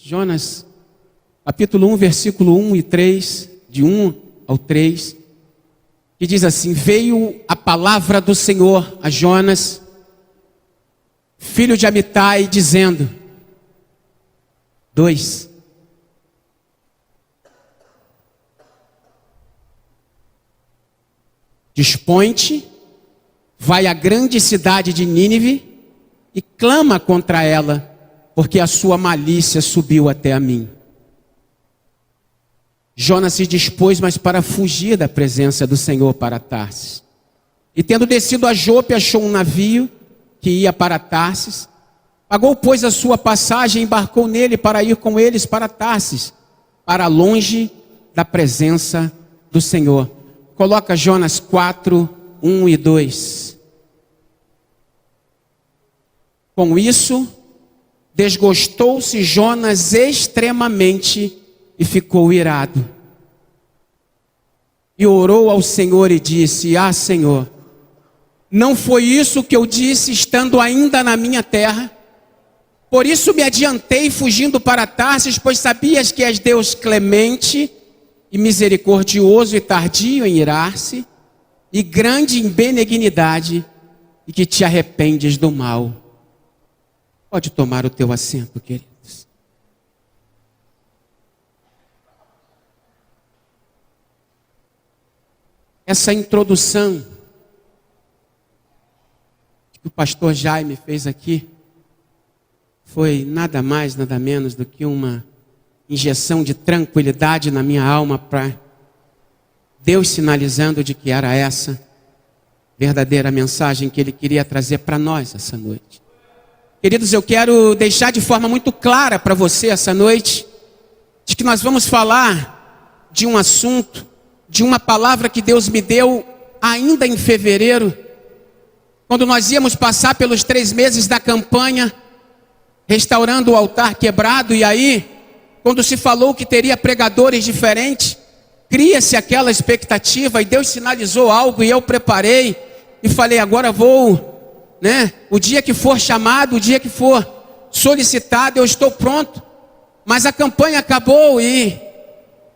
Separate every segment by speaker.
Speaker 1: Jonas, capítulo 1, versículo 1 e 3, de 1 ao 3, que diz assim: veio a palavra do Senhor a Jonas, filho de Amitai, dizendo: 2. Dispõe-te, vai à grande cidade de Nínive e clama contra ela, porque a sua malícia subiu até a mim. Jonas se dispôs, mas para fugir da presença do Senhor para Tarsis. E tendo descido a Jope, achou um navio que ia para Tarsis. Pagou, pois, a sua passagem e embarcou nele para ir com eles para Tarsis, para longe da presença do Senhor. Coloca Jonas 4, 1 e 2. Com isso, desgostou-se Jonas extremamente e ficou irado. E orou ao Senhor e disse: ah, Senhor, não foi isso que eu disse estando ainda na minha terra? Por isso me adiantei fugindo para Tarsis, pois sabias que és Deus clemente e misericordioso e tardio em irar-se, e grande em benignidade, e que te arrependes do mal. Pode tomar o teu assento, queridos. Essa introdução que o pastor Jaime fez aqui foi nada mais, nada menos do que uma injeção de tranquilidade na minha alma, para Deus sinalizando de que era essa verdadeira mensagem que Ele queria trazer para nós essa noite. Queridos, eu quero deixar de forma muito clara para você essa noite, de que nós vamos falar de um assunto, de uma palavra que Deus me deu ainda em fevereiro, quando nós íamos passar pelos 3 meses da campanha, restaurando o altar quebrado. E aí, quando se falou que teria pregadores diferentes, cria-se aquela expectativa, e Deus sinalizou algo, e eu preparei, e falei: agora vou, o dia que for chamado, o dia que for solicitado, eu estou pronto. Mas a campanha acabou e,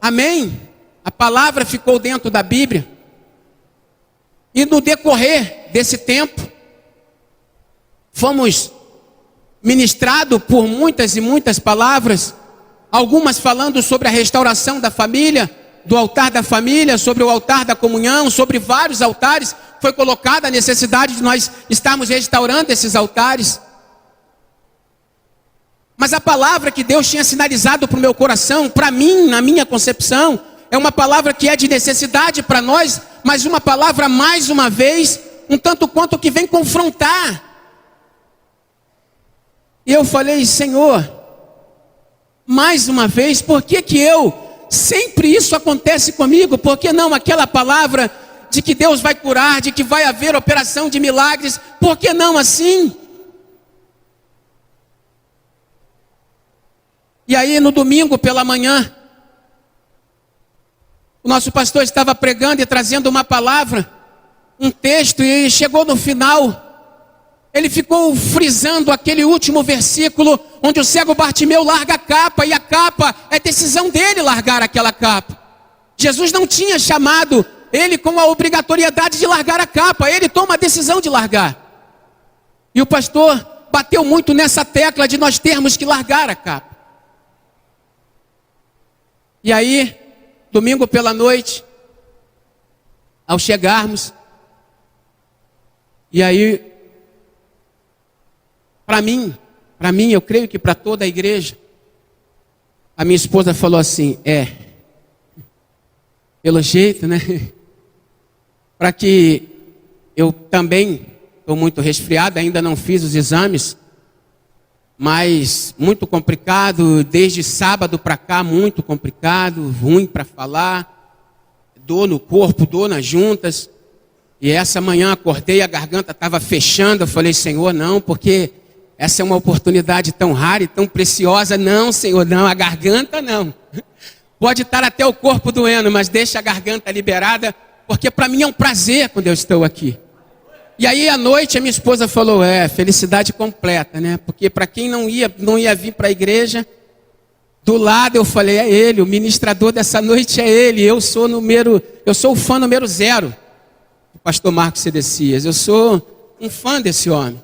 Speaker 1: amém, a palavra ficou dentro da Bíblia. E no decorrer desse tempo, fomos ministrados por muitas e muitas palavras, algumas falando sobre a restauração da família, do altar da família, sobre o altar da comunhão, sobre vários altares. Foi colocada a necessidade de nós estarmos restaurando esses altares. Mas a palavra que Deus tinha sinalizado para o meu coração, para mim, na minha concepção, é uma palavra que é de necessidade para nós, mas uma palavra, mais uma vez, um tanto quanto que vem confrontar. E eu falei: Senhor, mais uma vez, por que sempre isso acontece comigo? Por que não aquela palavra de que Deus vai curar, de que vai haver operação de milagres? Por que não assim? E aí no domingo pela manhã, o nosso pastor estava pregando e trazendo uma palavra, um texto, e chegou no final, ele ficou frisando aquele último versículo, onde o cego Bartimeu larga a capa, e a capa é decisão dele largar aquela capa. Jesus não tinha chamado ele com a obrigatoriedade de largar a capa, ele toma a decisão de largar. E o pastor bateu muito nessa tecla de nós termos que largar a capa. E aí, domingo pela noite, ao chegarmos, e aí, para mim, eu creio que para toda a igreja, a minha esposa falou assim: pelo jeito, para que eu também estou muito resfriado, ainda não fiz os exames, mas muito complicado, desde sábado para cá, muito complicado, ruim para falar, dor no corpo, dor nas juntas. E essa manhã acordei, a garganta estava fechando. Eu falei: Senhor, não, porque essa é uma oportunidade tão rara e tão preciosa. Não, Senhor, não, a garganta não. Pode estar até o corpo doendo, mas deixa a garganta liberada, porque para mim é um prazer quando eu estou aqui. E aí à noite a minha esposa falou: felicidade completa, porque para quem não ia vir para a igreja, do lado eu falei, é ele, o ministrador dessa noite é ele, eu sou o fã número 0 do pastor Marcos Cedecias, eu sou um fã desse homem.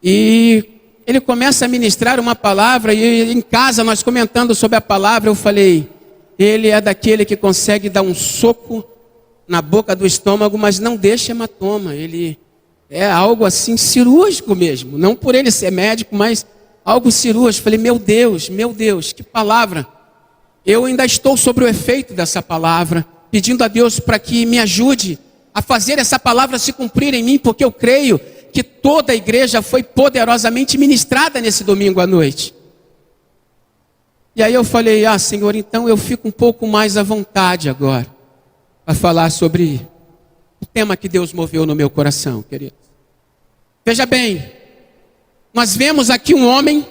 Speaker 1: E ele começa a ministrar uma palavra, e em casa nós comentando sobre a palavra, eu falei, ele é daquele que consegue dar um soco na boca do estômago, mas não deixa hematoma, ele é algo assim cirúrgico mesmo, não por ele ser médico, mas algo cirúrgico. Falei, meu Deus, que palavra. Eu ainda estou sobre o efeito dessa palavra, pedindo a Deus para que me ajude a fazer essa palavra se cumprir em mim, porque eu creio que toda a igreja foi poderosamente ministrada nesse domingo à noite. E aí eu falei, Senhor, então eu fico um pouco mais à vontade agora, a falar sobre o tema que Deus moveu no meu coração, querido. Veja bem, nós vemos aqui um homem,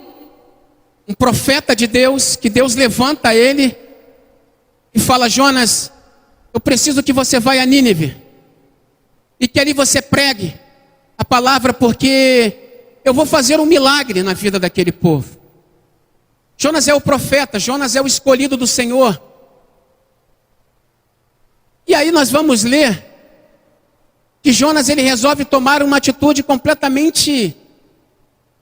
Speaker 1: um profeta de Deus, que Deus levanta ele e fala, Jonas, eu preciso que você vá a Nínive, e que ali você pregue a palavra, porque eu vou fazer um milagre na vida daquele povo. Jonas é o profeta, Jonas é o escolhido do Senhor. E aí nós vamos ler que Jonas ele resolve tomar uma atitude completamente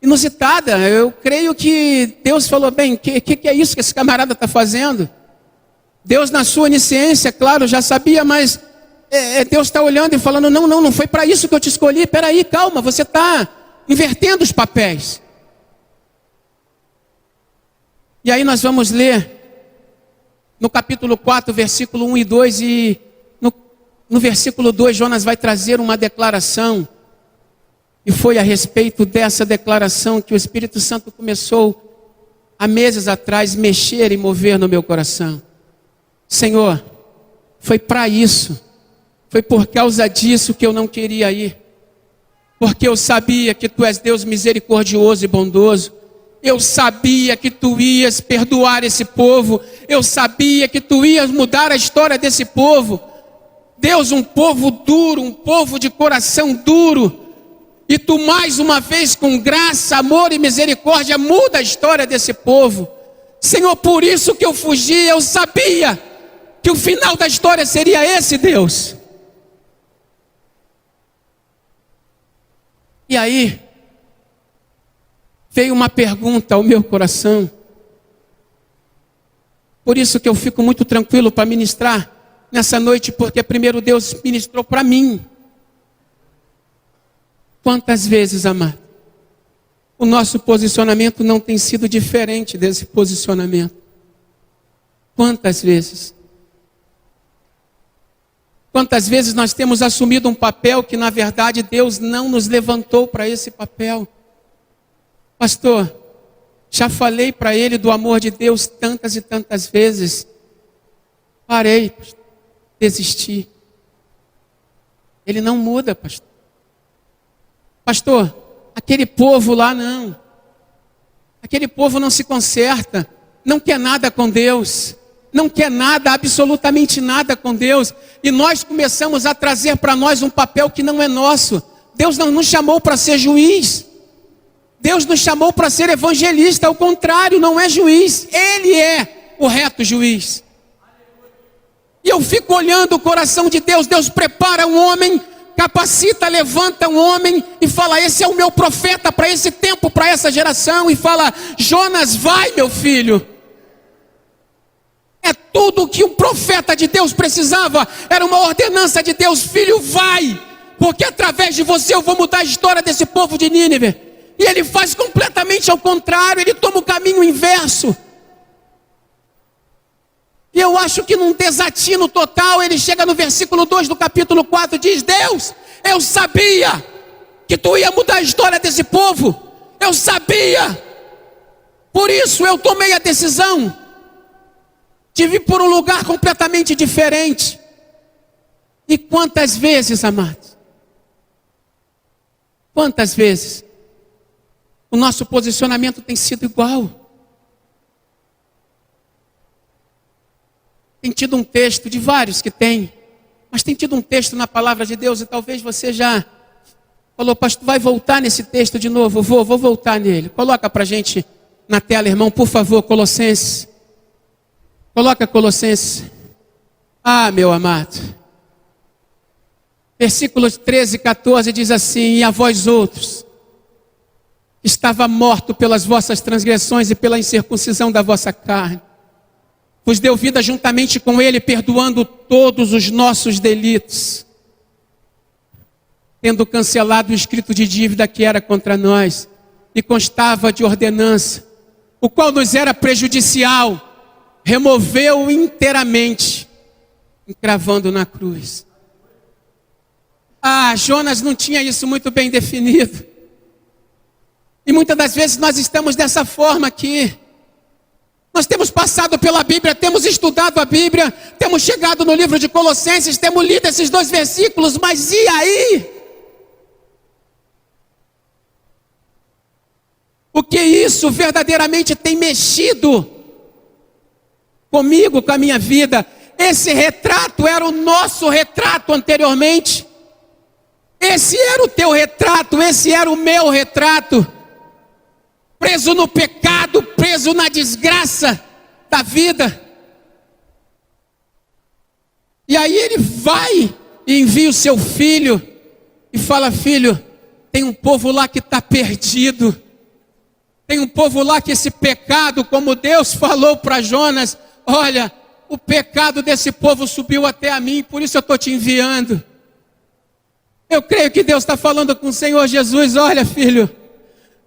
Speaker 1: inusitada. Eu creio que Deus falou, bem, que é isso que esse camarada está fazendo? Deus na sua onisciência, claro, já sabia, mas Deus está olhando e falando, não foi para isso que eu te escolhi, peraí, calma, você está invertendo os papéis. E aí nós vamos ler no capítulo 4, versículo 1 e 2, e no versículo 2, Jonas vai trazer uma declaração, e foi a respeito dessa declaração que o Espírito Santo começou, há meses atrás, mexer e mover no meu coração. Senhor, foi para isso, foi por causa disso que eu não queria ir, porque eu sabia que Tu és Deus misericordioso e bondoso, eu sabia que Tu ias perdoar esse povo, eu sabia que Tu ias mudar a história desse povo. Deus, um povo duro, um povo de coração duro, e Tu mais uma vez com graça, amor e misericórdia muda a história desse povo. Senhor, por isso que eu fugi, eu sabia que o final da história seria esse, Deus. E aí veio uma pergunta ao meu coração, por isso que eu fico muito tranquilo para ministrar nessa noite, porque primeiro Deus ministrou para mim. Quantas vezes, amado, o nosso posicionamento não tem sido diferente desse posicionamento? Quantas vezes? Quantas vezes nós temos assumido um papel que na verdade Deus não nos levantou para esse papel? Pastor, já falei para ele do amor de Deus tantas e tantas vezes. Parei, pastor, desisti. Ele não muda, pastor. Pastor, aquele povo lá não. Aquele povo não se conserta, não quer nada com Deus, não quer nada, absolutamente nada com Deus. E nós começamos a trazer para nós um papel que não é nosso. Deus não nos chamou para ser juiz. Deus nos chamou para ser evangelista, ao contrário, não é juiz. Ele é o reto juiz. E eu fico olhando o coração de Deus. Deus prepara um homem, capacita, levanta um homem e fala, esse é o meu profeta para esse tempo, para essa geração. E fala, Jonas, vai meu filho. É tudo que um profeta de Deus precisava. Era uma ordenança de Deus, filho, vai. Porque através de você eu vou mudar a história desse povo de Nínive. E ele faz completamente ao contrário, ele toma o caminho inverso. E eu acho que num desatino total, ele chega no versículo 2 do capítulo 4 e diz, Deus, eu sabia que Tu ia mudar a história desse povo. Eu sabia. Por isso eu tomei a decisão de vir por um lugar completamente diferente. E quantas vezes, amados? Quantas vezes o nosso posicionamento tem sido igual? Tem tido um texto, de vários que tem, mas tem tido um texto na palavra de Deus, e talvez você já falou, pastor, vai voltar nesse texto de novo? Vou voltar nele. Coloca para a gente na tela, irmão, por favor, Colossenses. Coloca Colossenses. Ah, meu amado. Versículos 13 e 14 diz assim: e a vós outros, estava morto pelas vossas transgressões e pela incircuncisão da vossa carne, vos deu vida juntamente com ele, perdoando todos os nossos delitos, tendo cancelado o escrito de dívida que era contra nós, e constava de ordenança, o qual nos era prejudicial, removeu inteiramente, encravando na cruz. Ah, Jonas não tinha isso muito bem definido. E muitas das vezes nós estamos dessa forma aqui. Nós temos passado pela Bíblia, temos estudado a Bíblia, temos chegado no livro de Colossenses, temos lido esses 2 versículos, mas e aí? O que isso verdadeiramente tem mexido comigo, com a minha vida? Esse retrato era o nosso retrato anteriormente. Esse era o teu retrato, esse era o meu retrato. Preso no pecado, preso na desgraça da vida. E aí ele vai e envia o seu filho e fala: filho, tem um povo lá que está perdido. Tem um povo lá que esse pecado, como Deus falou para Jonas, olha, o pecado desse povo subiu até a mim, por isso eu estou te enviando. Eu creio que Deus está falando com o Senhor Jesus: olha, filho,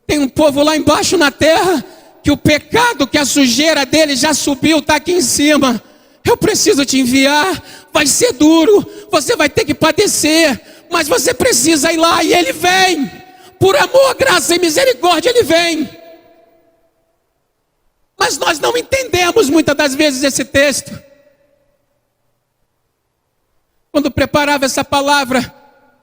Speaker 1: tem um povo lá embaixo na terra, que o pecado, que a sujeira dele já subiu, está aqui em cima. Eu preciso te enviar, vai ser duro, você vai ter que padecer, mas você precisa ir lá, e ele vem, por amor, graça e misericórdia, ele vem. Mas nós não entendemos muitas das vezes esse texto. Quando preparava essa palavra,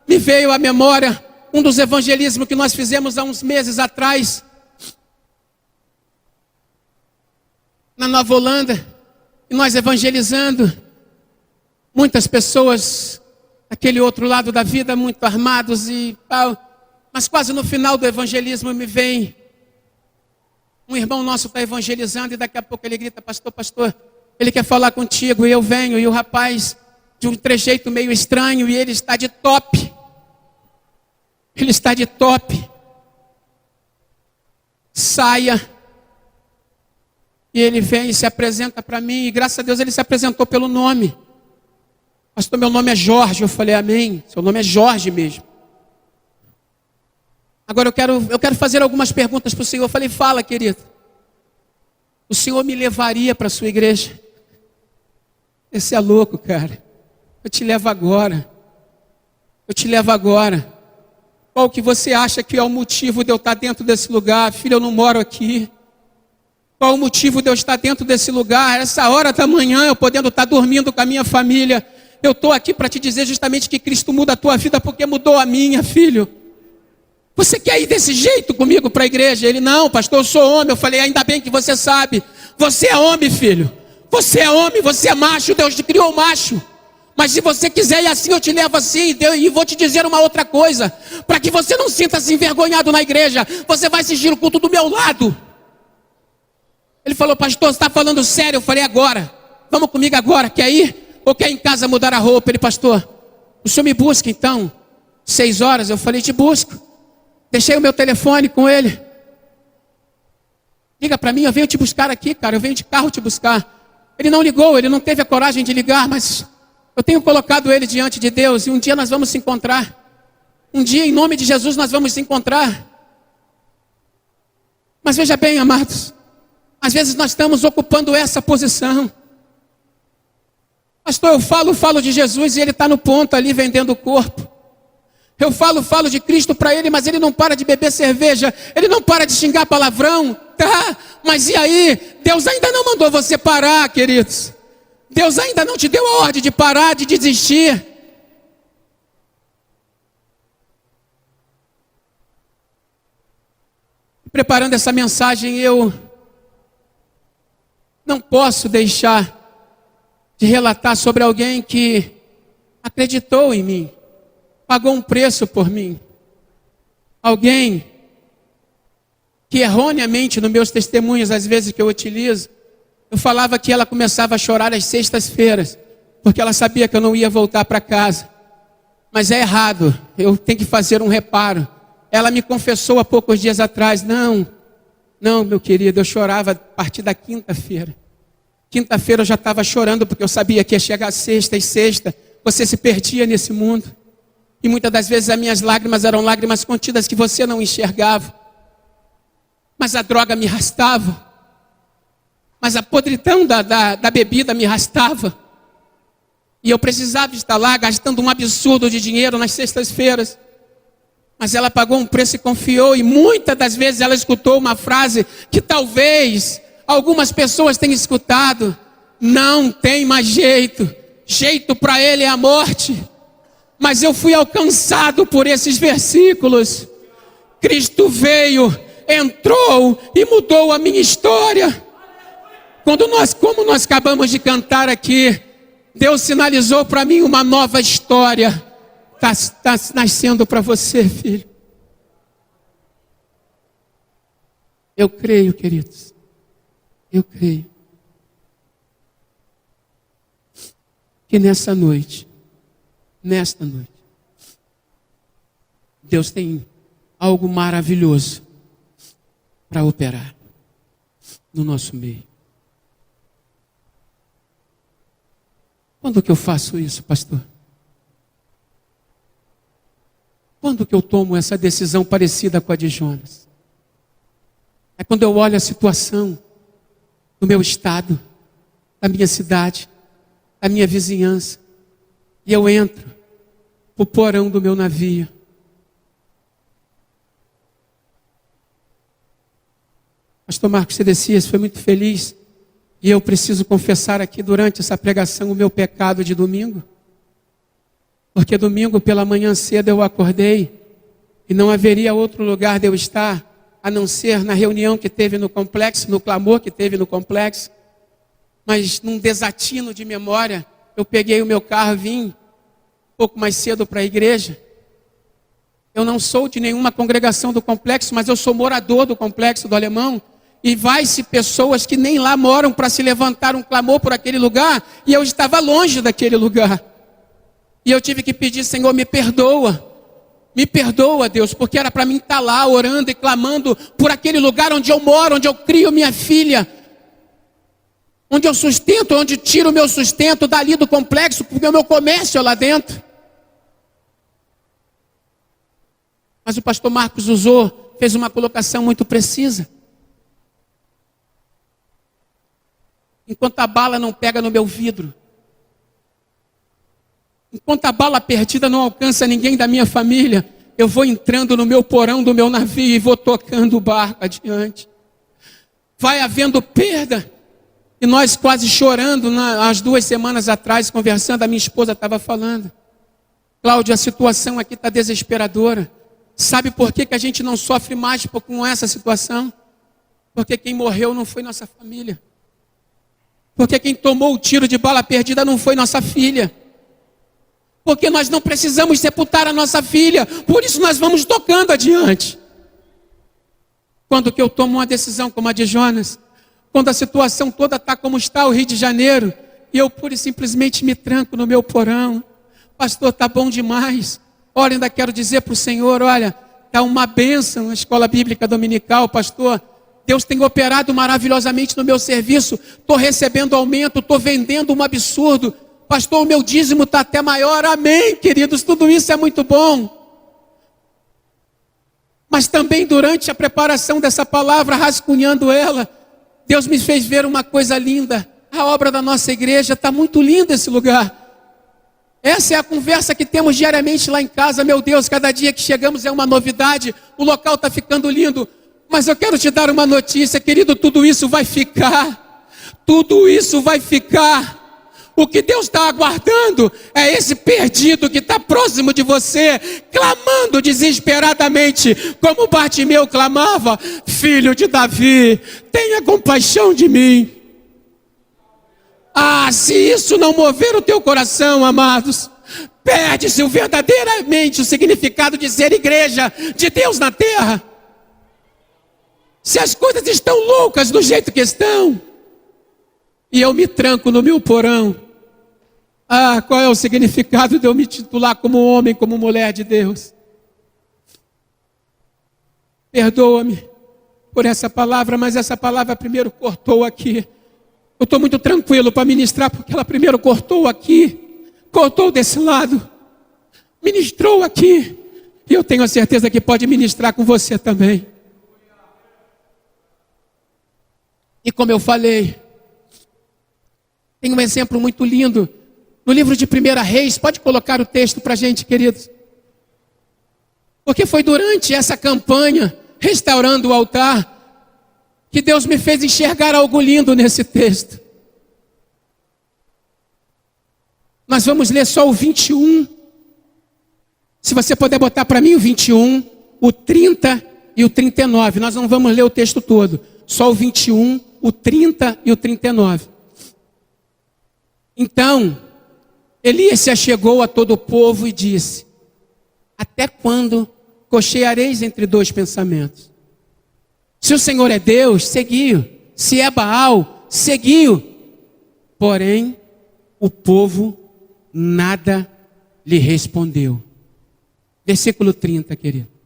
Speaker 1: me veio à memória um dos evangelismos que nós fizemos há uns meses atrás, na Nova Holanda, e nós evangelizando, muitas pessoas, aquele outro lado da vida, muito armados e tal, mas quase no final do evangelismo me vem, um irmão nosso está evangelizando e daqui a pouco ele grita: pastor, pastor, ele quer falar contigo. E eu venho, e o rapaz, de um trejeito meio estranho, e ele está de top. Ele está de top, saia, e ele vem e se apresenta para mim, e graças a Deus ele se apresentou pelo nome. Pastor, meu nome é Jorge. Eu falei: amém, seu nome é Jorge mesmo. Agora eu quero fazer algumas perguntas para o Senhor. Eu falei: fala, querido. O Senhor me levaria para a sua igreja? Esse é louco, cara. Eu te levo agora. Eu te levo agora. Qual que você acha que é o motivo de eu estar dentro desse lugar? Filho, eu não moro aqui. Qual o motivo de eu estar dentro desse lugar? Essa hora da manhã, eu podendo estar dormindo com a minha família. Eu estou aqui para te dizer justamente que Cristo muda a tua vida, porque mudou a minha, filho. Você quer ir desse jeito comigo para a igreja? Ele: não, pastor, eu sou homem. Eu falei: ainda bem que você sabe. Você é homem, filho. Você é homem, você é macho. Deus te criou macho. Mas se você quiser ir assim, eu te levo assim. E vou te dizer uma outra coisa, para que você não sinta-se envergonhado na igreja, você vai assistir o culto do meu lado. Ele falou: pastor, você está falando sério? Eu falei: agora, vamos comigo agora, quer ir? Ou quer em casa mudar a roupa? Ele: pastor, o senhor me busca então, 6 horas? Eu falei: te busco. Deixei o meu telefone com ele. Liga para mim, eu venho te buscar aqui, cara, eu venho de carro te buscar. Ele não ligou, ele não teve a coragem de ligar, mas eu tenho colocado ele diante de Deus, e um dia nós vamos se encontrar. Um dia, em nome de Jesus, nós vamos se encontrar. Mas veja bem, amados, às vezes nós estamos ocupando essa posição. Pastor, eu falo de Jesus e ele está no ponto ali vendendo o corpo. Eu falo de Cristo para ele, mas ele não para de beber cerveja, ele não para de xingar palavrão, tá? Mas e aí? Deus ainda não mandou você parar, queridos. Deus ainda não te deu a ordem de parar, de desistir. Preparando essa mensagem, eu não posso deixar de relatar sobre alguém que acreditou em mim, pagou um preço por mim. Alguém que erroneamente nos meus testemunhos, às vezes que eu utilizo, eu falava que ela começava a chorar às sextas-feiras, porque ela sabia que eu não ia voltar para casa. Mas é errado, eu tenho que fazer um reparo. Ela me confessou há poucos dias atrás, não, meu querido, eu chorava a partir da quinta-feira. Quinta-feira eu já estava chorando, porque eu sabia que ia chegar sexta e sexta, você se perdia nesse mundo. E muitas das vezes as minhas lágrimas eram lágrimas contidas que você não enxergava. Mas a droga me arrastava. Mas a podridão da bebida me arrastava. E eu precisava estar lá gastando um absurdo de dinheiro nas sextas-feiras. Mas ela pagou um preço e confiou. E muitas das vezes ela escutou uma frase que talvez algumas pessoas tenham escutado. Não tem mais jeito. Jeito para ele é a morte. Mas eu fui alcançado por esses versículos. Cristo veio, entrou e mudou a minha história. Como nós acabamos de cantar aqui, Deus sinalizou para mim uma nova história. Está nascendo para você, filho. Eu creio, queridos. Eu creio. Que nesta noite, Deus tem algo maravilhoso para operar no nosso meio. Quando que eu faço isso, pastor? Quando que eu tomo essa decisão parecida com a de Jonas? É quando eu olho a situação do meu estado, da minha cidade, da minha vizinhança, e eu entro pro porão do meu navio. Pastor Marcos Cedecias foi muito feliz. E eu preciso confessar aqui durante essa pregação o meu pecado de domingo. Porque domingo pela manhã cedo eu acordei e não haveria outro lugar de eu estar a não ser na reunião que teve no complexo, no clamor que teve no complexo. Mas num desatino de memória, eu peguei o meu carro e vim um pouco mais cedo para a igreja. Eu não sou de nenhuma congregação do complexo, mas eu sou morador do complexo do Alemão. E vai-se pessoas que nem lá moram para se levantar um clamor por aquele lugar. E eu estava longe daquele lugar. E eu tive que pedir, Senhor, me perdoa. Me perdoa, Deus, porque era para mim estar lá orando e clamando por aquele lugar onde eu moro, onde eu crio minha filha. Onde eu sustento, onde tiro o meu sustento dali do complexo, porque o meu comércio é lá dentro. Mas o pastor Marcos fez uma colocação muito precisa. Enquanto a bala não pega no meu vidro, enquanto a bala perdida não alcança ninguém da minha família, eu vou entrando no meu porão do meu navio e vou tocando o barco adiante. Vai havendo perda. E nós quase chorando, há 2 semanas atrás, conversando, a minha esposa estava falando. Cláudio, a situação aqui está desesperadora. Sabe por que a gente não sofre mais com essa situação? Porque quem morreu não foi nossa família. Porque quem tomou o tiro de bala perdida não foi nossa filha. Porque nós não precisamos sepultar a nossa filha. Por isso nós vamos tocando adiante. Quando que eu tomo uma decisão como a de Jonas? Quando a situação toda está como está o Rio de Janeiro. E eu pura e simplesmente me tranco no meu porão. Pastor, está bom demais. Olha, ainda quero dizer para o Senhor, olha, está uma bênção a escola bíblica dominical, pastor. Deus tem operado maravilhosamente no meu serviço. Estou recebendo aumento, estou vendendo um absurdo. Pastor, o meu dízimo está até maior. Amém, queridos, tudo isso é muito bom. Mas também durante a preparação dessa palavra, rascunhando ela, Deus me fez ver uma coisa linda. A obra da nossa igreja, está muito linda esse lugar. Essa é a conversa que temos diariamente lá em casa. Meu Deus, cada dia que chegamos é uma novidade. O local está ficando lindo. Mas eu quero te dar uma notícia, querido, tudo isso vai ficar. Tudo isso vai ficar. O que Deus está aguardando é esse perdido que está próximo de você, clamando desesperadamente, como Bartimeu clamava: Filho de Davi, tenha compaixão de mim. Ah, se isso não mover o teu coração, amados, perde-se verdadeiramente o significado de ser igreja de Deus na terra. Se as coisas estão loucas do jeito que estão, e eu me tranco no meu porão, qual é o significado de eu me titular como homem, como mulher de Deus? Perdoa-me por essa palavra, mas essa palavra primeiro cortou aqui. Eu estou muito tranquilo para ministrar, porque ela primeiro cortou aqui, cortou desse lado, ministrou aqui, e eu tenho a certeza que pode ministrar com você também. E como eu falei, tem um exemplo muito lindo no livro de 1 Reis. Pode colocar o texto para a gente, queridos? Porque foi durante essa campanha, restaurando o altar, que Deus me fez enxergar algo lindo nesse texto. Nós vamos ler só o 21. Se você puder botar para mim o 21, o 30 e o 39. Nós não vamos ler o texto todo. Só o 21, o 30 e o 39. Então, Elias se achegou a todo o povo e disse: até quando cocheareis entre dois pensamentos? Se o Senhor é Deus, segui-o. Se é Baal, segui-o. Porém, o povo nada lhe respondeu. Versículo 30, querido.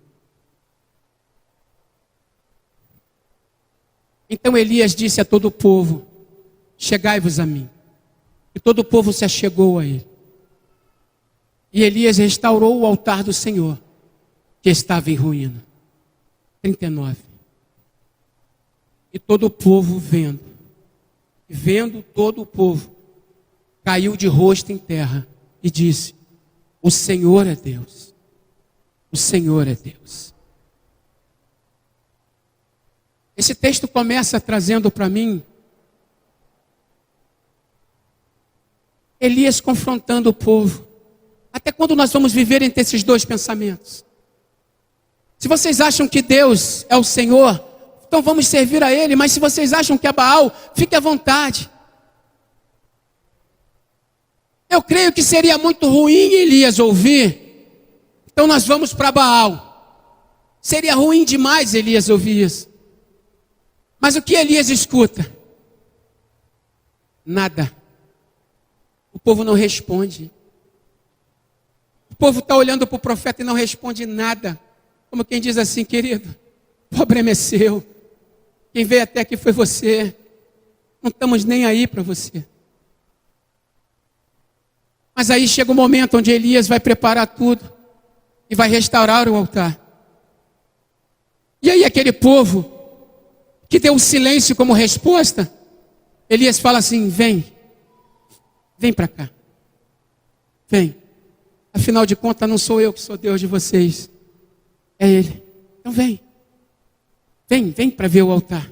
Speaker 1: Então Elias disse a todo o povo: chegai-vos a mim. E todo o povo se achegou a ele. E Elias restaurou o altar do Senhor, que estava em ruína. 39. E todo o povo vendo todo o povo, caiu de rosto em terra e disse: o Senhor é Deus. O Senhor é Deus. Esse texto começa trazendo para mim Elias confrontando o povo. Até quando nós vamos viver entre esses dois pensamentos? Se vocês acham que Deus é o Senhor, então vamos servir a Ele. Mas se vocês acham que é Baal, fique à vontade. Eu creio que seria muito ruim Elias ouvir: então nós vamos para Baal. Seria ruim demais Elias ouvir isso. Mas o que Elias escuta? Nada. O povo não responde. O povo está olhando para o profeta e não responde nada. Como quem diz assim: querido, o problema é seu. Quem veio até aqui foi você. Não estamos nem aí para você. Mas aí chega o momento onde Elias vai preparar tudo e vai restaurar o altar. E aí aquele povo que deu o silêncio como resposta, Elias fala assim: vem para cá, vem. Afinal de contas, não sou eu que sou Deus de vocês, é Ele. Então vem para ver o altar.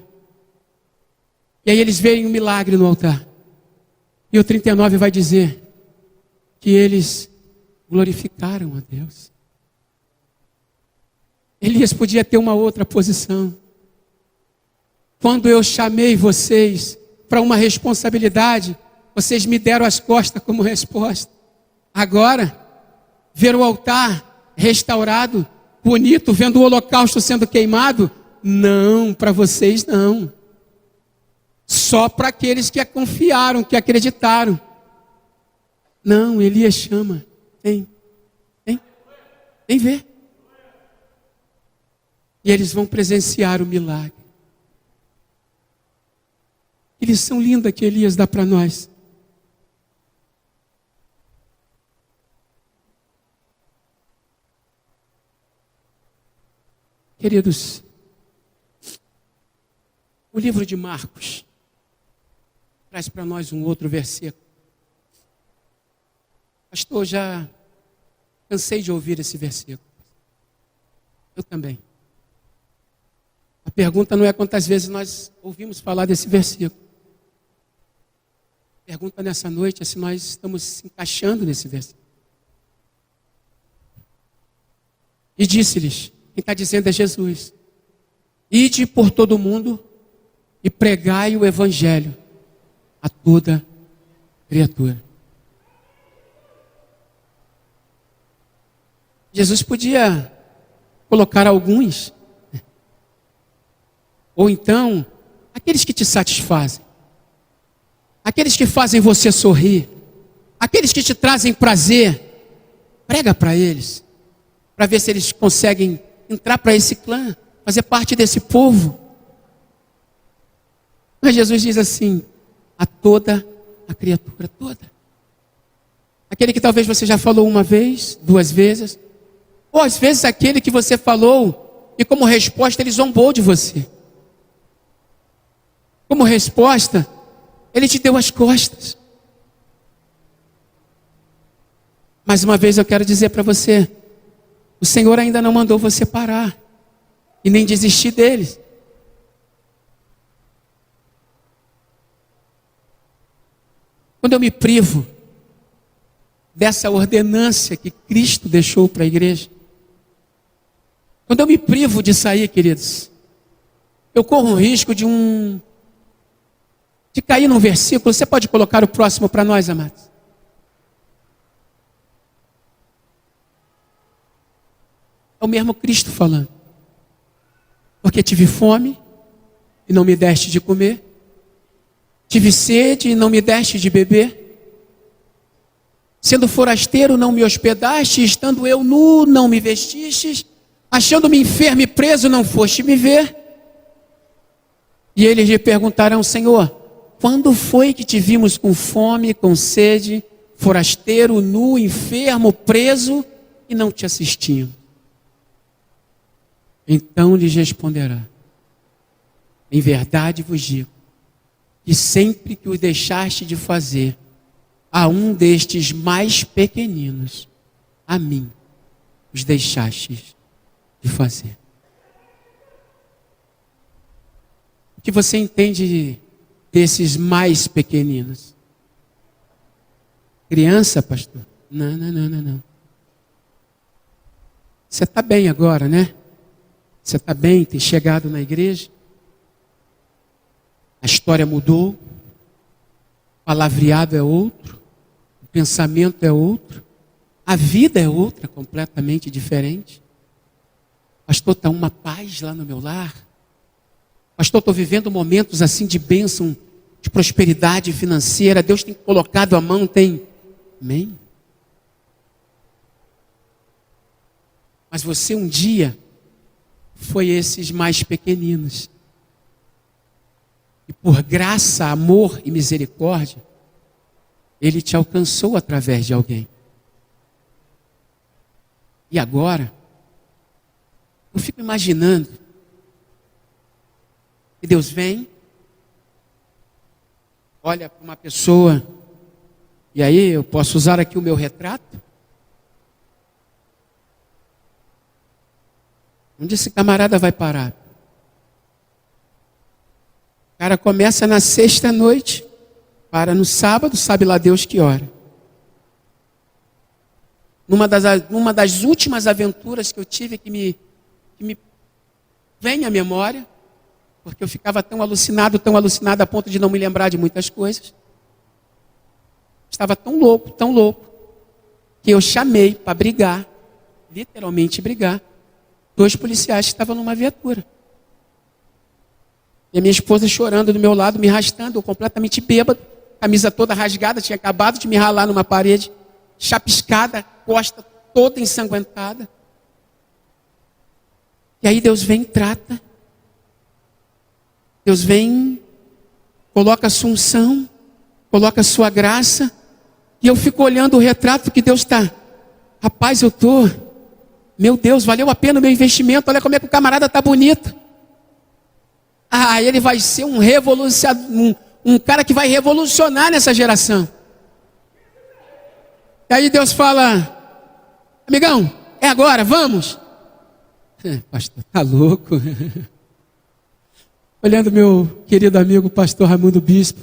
Speaker 1: E aí eles veem um milagre no altar. E o 39 vai dizer que eles glorificaram a Deus. Elias podia ter uma outra posição. Quando eu chamei vocês para uma responsabilidade, vocês me deram as costas como resposta. Agora, ver o altar restaurado, bonito, vendo o holocausto sendo queimado, não, para vocês não. Só para aqueles que confiaram, que acreditaram. Não, Elias chama: vem ver. E eles vão presenciar o milagre. Que lição linda que Elias dá para nós. Queridos, o livro de Marcos traz para nós um outro versículo. Pastor, já cansei de ouvir esse versículo. Eu também. A pergunta não é quantas vezes nós ouvimos falar desse versículo. A pergunta nessa noite é se nós estamos se encaixando nesse versículo. E disse-lhes, quem está dizendo é Jesus: ide por todo o mundo e pregai o evangelho a toda criatura. Jesus podia colocar alguns Ou então, aqueles que te satisfazem, aqueles que fazem você sorrir, aqueles que te trazem prazer, prega para eles, para ver se eles conseguem entrar para esse clã, fazer parte desse povo. Mas Jesus diz assim, a toda a criatura, toda. Aquele que talvez você já falou uma vez, duas vezes, ou às vezes aquele que você falou e como resposta ele zombou de você. Como resposta, ele te deu as costas. Mais uma vez eu quero dizer para você, o Senhor ainda não mandou você parar e nem desistir deles. Quando eu me privo dessa ordenância que Cristo deixou para a igreja, quando eu me privo de sair, queridos, eu corro o risco de cair num versículo. Você pode colocar o próximo para nós, amados? É o mesmo Cristo falando. Porque tive fome e não me deste de comer. Tive sede e não me deste de beber. Sendo forasteiro não me hospedaste, estando eu nu não me vestistes, achando-me enfermo e preso não foste me ver. E eles lhe perguntarão, Senhor, quando foi que te vimos com fome, com sede, forasteiro, nu, enfermo, preso e não te assistimos? Então lhes responderá, em verdade vos digo, que sempre que o deixaste de fazer a um destes mais pequeninos, a mim os deixastes de fazer. O que você entende desses mais pequeninos? Criança, pastor? Não. Você está bem agora, né? Você está bem, tem chegado na igreja? A história mudou, o palavreado é outro, o pensamento é outro, a vida é outra, completamente diferente. Pastor, está uma paz lá no meu lar. Pastor, estou vivendo momentos assim de bênção, de prosperidade financeira. Deus tem colocado a mão, tem. Amém? Mas você um dia foi esses mais pequeninos. E por graça, amor e misericórdia, Ele te alcançou através de alguém. E agora, eu fico imaginando que Deus vem, olha para uma pessoa, e aí eu posso usar aqui o meu retrato. Onde esse camarada vai parar? O cara começa na sexta-noite, para no sábado, sabe lá Deus que hora. Numa das últimas aventuras que eu tive, que me vem à memória, porque eu ficava tão alucinado a ponto de não me lembrar de muitas coisas. Estava tão louco, que eu chamei para brigar, literalmente brigar, 2 policiais que estavam numa viatura. E a minha esposa chorando do meu lado, me arrastando, eu completamente bêbado, camisa toda rasgada, tinha acabado de me ralar numa parede, chapiscada, costa toda ensanguentada. E aí Deus vem e trata. Deus vem, coloca a sua unção, coloca a sua graça, e eu fico olhando o retrato que Deus está. Rapaz, meu Deus, valeu a pena o meu investimento, olha como é que o camarada está bonito. Ah, ele vai ser um revolucionário, um cara que vai revolucionar nessa geração. E aí Deus fala, amigão, é agora, vamos. Pastor, tá louco. Olhando meu querido amigo pastor Raimundo Bispo,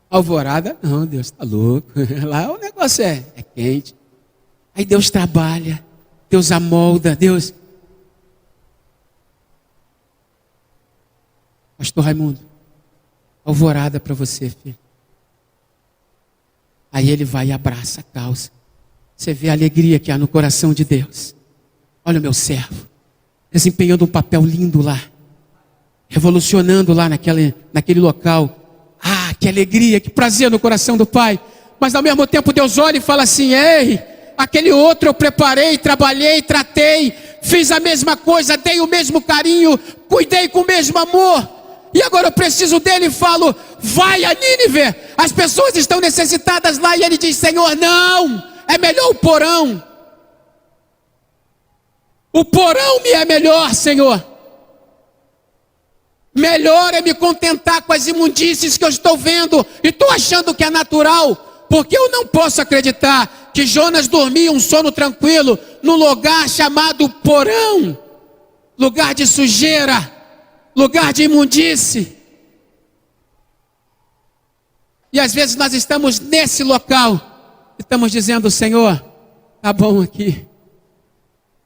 Speaker 1: Alvorada, não, Deus tá louco. Lá o negócio é quente. Aí Deus trabalha, Deus amolda, Deus. Pastor Raimundo, Alvorada para você, filho. Aí ele vai e abraça a causa. Você vê a alegria que há no coração de Deus. Olha o meu servo, desempenhando um papel lindo lá. revolucionando lá naquele local. Ah, que alegria, que prazer no coração do Pai. Mas ao mesmo tempo Deus olha e fala assim: ei, aquele outro eu preparei, trabalhei, tratei, fiz a mesma coisa, dei o mesmo carinho, cuidei com o mesmo amor. E agora eu preciso dele e falo: vai a Nínive, as pessoas estão necessitadas lá. E ele diz: Senhor, não, é melhor o porão. O porão me é melhor, Senhor. Melhor é me contentar com as imundícies que eu estou vendo e estou achando que é natural, porque eu não posso acreditar que Jonas dormia um sono tranquilo num lugar chamado porão, lugar de sujeira, lugar de imundície. E às vezes nós estamos nesse local e estamos dizendo: Senhor, tá bom aqui.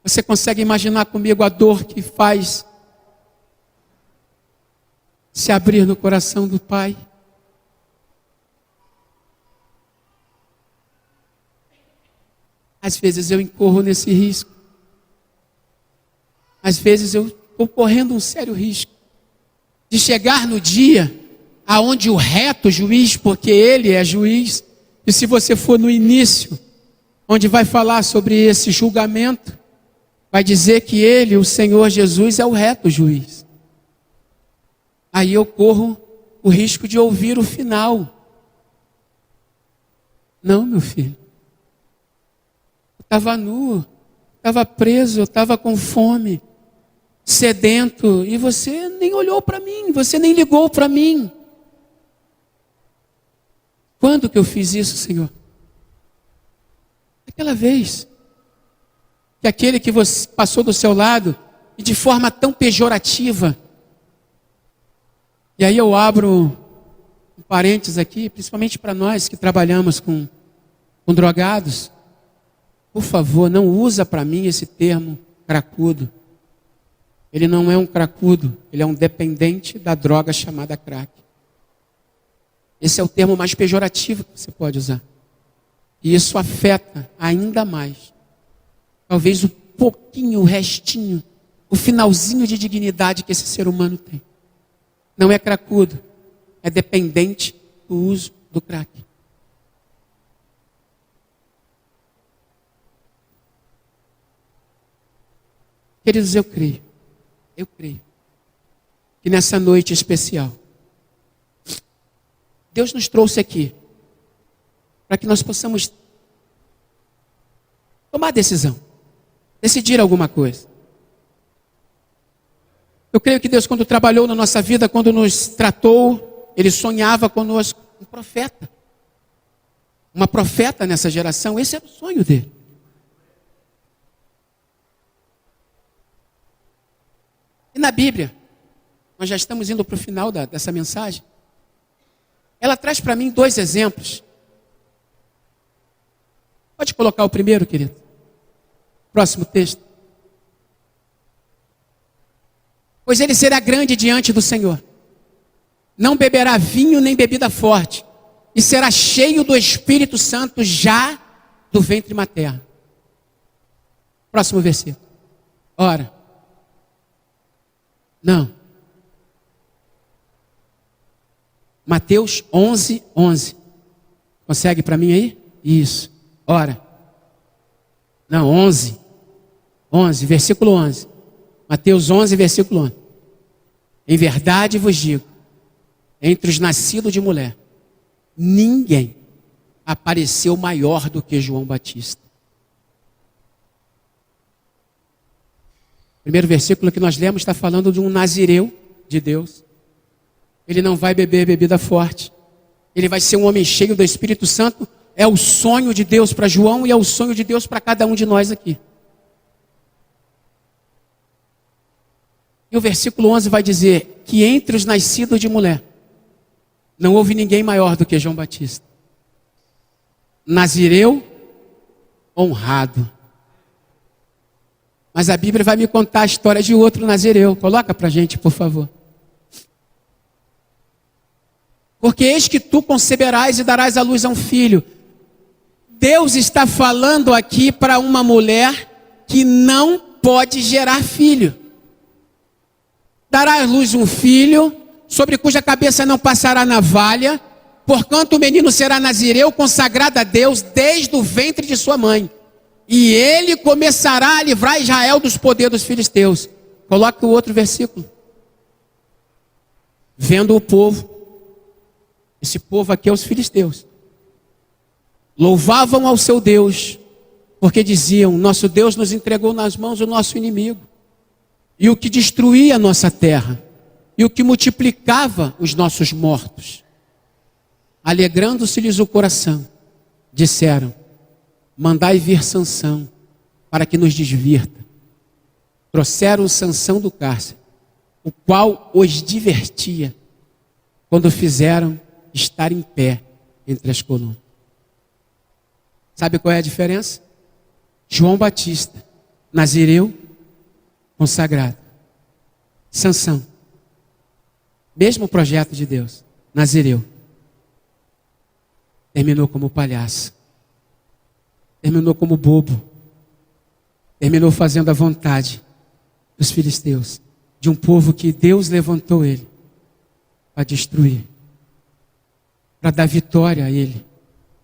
Speaker 1: Você consegue imaginar comigo a dor que faz se abrir no coração do Pai? Às vezes eu incorro nesse risco. Às vezes eu estou correndo um sério risco de chegar no dia aonde o reto juiz, porque ele é juiz, e se você for no início, onde vai falar sobre esse julgamento, vai dizer que ele, o Senhor Jesus, é o reto juiz. Aí eu corro o risco de ouvir o final. Não, meu filho. Eu estava nu, estava preso, eu estava com fome, sedento, e você nem olhou para mim, você nem ligou para mim. Quando que eu fiz isso, Senhor? Aquela vez que aquele que você passou do seu lado e de forma tão pejorativa. E aí eu abro um parênteses aqui, principalmente para nós que trabalhamos com drogados. Por favor, não usa para mim esse termo cracudo. Ele não é um cracudo, ele é um dependente da droga chamada crack. Esse é o termo mais pejorativo que você pode usar. E isso afeta ainda mais. Talvez o pouquinho, o restinho, o finalzinho de dignidade que esse ser humano tem. Não é cracudo, é dependente do uso do crack. Queridos, eu creio que nessa noite especial, Deus nos trouxe aqui para que nós possamos tomar decisão, decidir alguma coisa. Eu creio que Deus, quando trabalhou na nossa vida, quando nos tratou, Ele sonhava conosco um profeta. Uma profeta nessa geração, esse era o sonho dele. E na Bíblia, nós já estamos indo para o final dessa mensagem, ela traz para mim 2 exemplos. Pode colocar o primeiro, querido? Próximo texto. Pois ele será grande diante do Senhor. Não beberá vinho nem bebida forte. E será cheio do Espírito Santo já do ventre materno. Próximo versículo. Ora. Não. Mateus 11, 11. Consegue para mim aí? Isso. Ora. Não, 11. 11, versículo 11. Mateus 11, versículo 11. Em verdade vos digo, entre os nascidos de mulher, ninguém apareceu maior do que João Batista. O primeiro versículo que nós lemos está falando de um nazireu de Deus. Ele não vai beber bebida forte. Ele vai ser um homem cheio do Espírito Santo. É o sonho de Deus para João e é o sonho de Deus para cada um de nós aqui. E o versículo 11 vai dizer que entre os nascidos de mulher, não houve ninguém maior do que João Batista. Nazireu, honrado. Mas a Bíblia vai me contar a história de outro nazireu. Coloca para a gente, por favor. Porque eis que tu conceberás e darás à luz a um filho. Deus está falando aqui para uma mulher que não pode gerar filho. dará à luz um filho, sobre cuja cabeça não passará navalha, porquanto o menino será nazireu, consagrado a Deus desde o ventre de sua mãe. E ele começará a livrar Israel dos poderes dos filisteus. Coloque o outro versículo. Vendo o povo, esse povo aqui é os filisteus, louvavam ao seu Deus, porque diziam: nosso Deus nos entregou nas mãos do nosso inimigo, e o que destruía a nossa terra, e o que multiplicava os nossos mortos. Alegrando-se-lhes o coração, disseram: mandai vir Sansão, para que nos divirta. Trouxeram Sansão do cárcere, o qual os divertia, quando fizeram estar em pé entre as colunas. Sabe qual é a diferença? João Batista, nazireu, consagrado. Sansão, mesmo projeto de Deus, nazireu, terminou como palhaço, terminou como bobo, terminou fazendo a vontade dos filisteus, de um povo que Deus levantou ele para destruir, para dar vitória a ele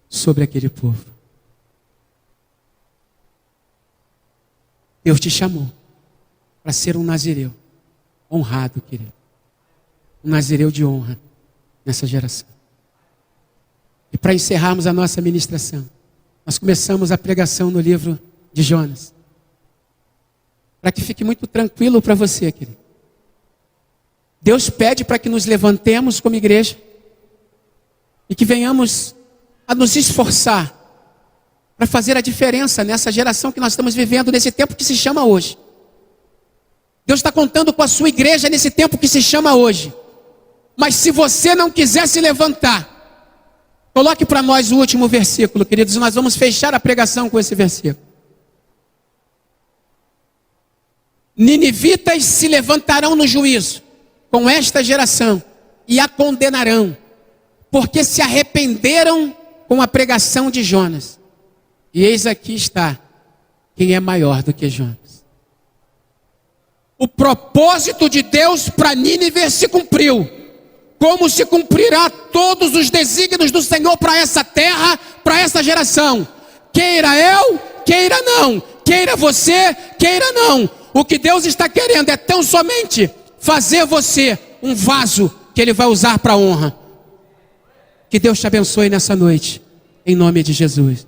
Speaker 1: sobre aquele povo. Deus te chamou para ser um nazireu honrado, querido. Um nazireu de honra nessa geração. E para encerrarmos a nossa ministração, nós começamos a pregação no livro de Jonas. Para que fique muito tranquilo para você, querido. Deus pede para que nos levantemos como igreja e que venhamos a nos esforçar para fazer a diferença nessa geração que nós estamos vivendo, nesse tempo que se chama hoje. Deus está contando com a sua igreja nesse tempo que se chama hoje. Mas se você não quiser se levantar, coloque para nós o último versículo, queridos. Nós vamos fechar a pregação com esse versículo. Ninivitas se levantarão no juízo com esta geração e a condenarão, porque se arrependeram com a pregação de Jonas. E eis aqui está quem é maior do que Jonas. O propósito de Deus para Nínive se cumpriu, como se cumprirá todos os desígnios do Senhor para essa terra, para essa geração. Queira eu, queira não, queira você, queira não. O que Deus está querendo é tão somente fazer você um vaso que Ele vai usar para a honra. Que Deus te abençoe nessa noite, em nome de Jesus.